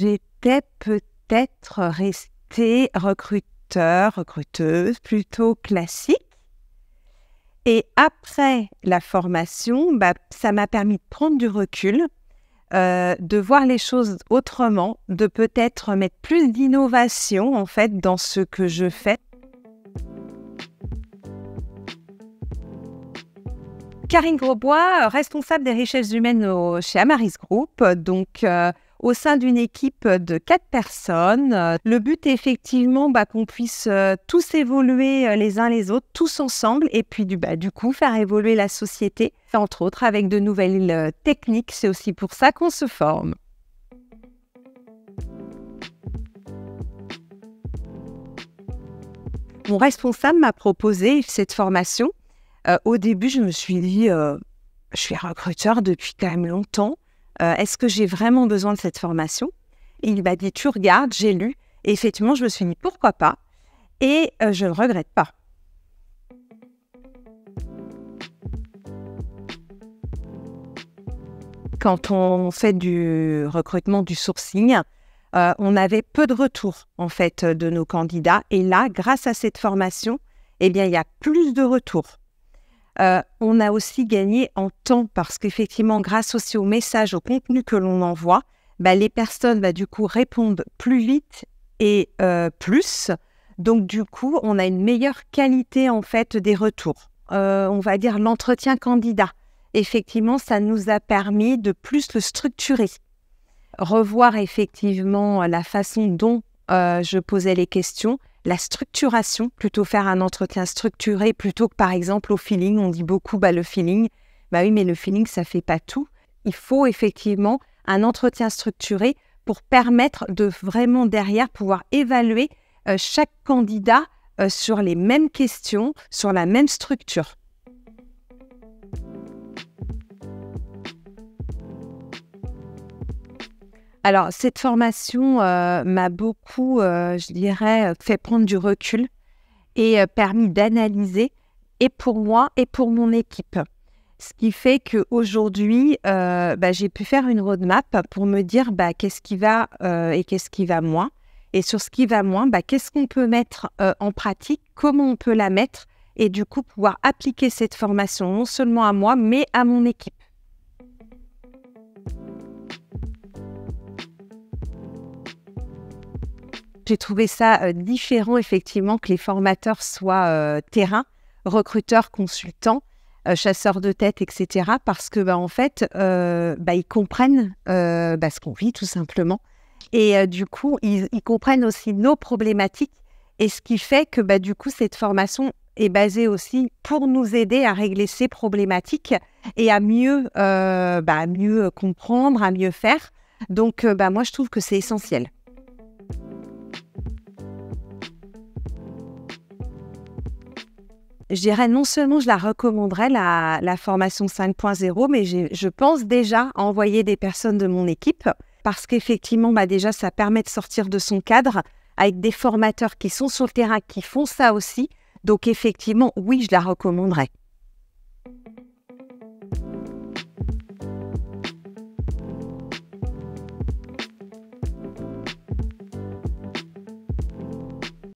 j'étais peut-être restée recruteuse plutôt classique. Et après la formation, ça m'a permis de prendre du recul, de voir les choses autrement, de peut-être mettre plus d'innovation en fait dans ce que je fais. Karine Grosbois, responsable des richesses humaines chez Amaris Group, donc au sein d'une équipe de 4 personnes. Le but est effectivement qu'on puisse tous évoluer les uns les autres, tous ensemble, et puis du coup faire évoluer la société, entre autres avec de nouvelles techniques. C'est aussi pour ça qu'on se forme. Mon responsable m'a proposé cette formation. Au début, je me suis dit, je suis recruteur depuis quand même longtemps. Est-ce que j'ai vraiment besoin de cette formation? Et il m'a dit, tu regardes, j'ai lu. Et effectivement, je me suis dit, pourquoi pas? Et je ne regrette pas. Quand on fait du recrutement, du sourcing, on avait peu de retours en fait de nos candidats. Et là, grâce à cette formation, il y a plus de retours. On a aussi gagné en temps parce qu'effectivement, grâce aussi aux messages, au contenu que l'on envoie, les personnes du coup répondent plus vite et plus. Donc du coup, on a une meilleure qualité en fait des retours. On va dire l'entretien candidat. Effectivement, ça nous a permis de plus le structurer. Revoir effectivement la façon dont je posais les questions, la structuration, plutôt faire un entretien structuré plutôt que par exemple au feeling. On dit beaucoup le feeling. Oui, mais le feeling, ça ne fait pas tout. Il faut effectivement un entretien structuré pour permettre de vraiment derrière pouvoir évaluer chaque candidat sur les mêmes questions, sur la même structure. Alors, cette formation m'a beaucoup, je dirais, fait prendre du recul et permis d'analyser, et pour moi et pour mon équipe. Ce qui fait qu'aujourd'hui, j'ai pu faire une roadmap pour me dire qu'est-ce qui va et qu'est-ce qui va moins. Et sur ce qui va moins, qu'est-ce qu'on peut mettre en pratique, comment on peut la mettre, et du coup pouvoir appliquer cette formation non seulement à moi, mais à mon équipe. J'ai trouvé ça différent, effectivement, que les formateurs soient terrain, recruteurs, consultants, chasseurs de tête, etc. Parce que, en fait, ils comprennent ce qu'on vit, tout simplement. Et du coup, ils comprennent aussi nos problématiques. Et ce qui fait que, du coup, cette formation est basée aussi pour nous aider à régler ces problématiques et à mieux comprendre, à mieux faire. Donc, moi, je trouve que c'est essentiel. Je dirais non seulement je la recommanderais, la formation 5.0, mais je pense déjà à envoyer des personnes de mon équipe parce qu'effectivement, déjà, ça permet de sortir de son cadre avec des formateurs qui sont sur le terrain, qui font ça aussi. Donc, effectivement, oui, je la recommanderais.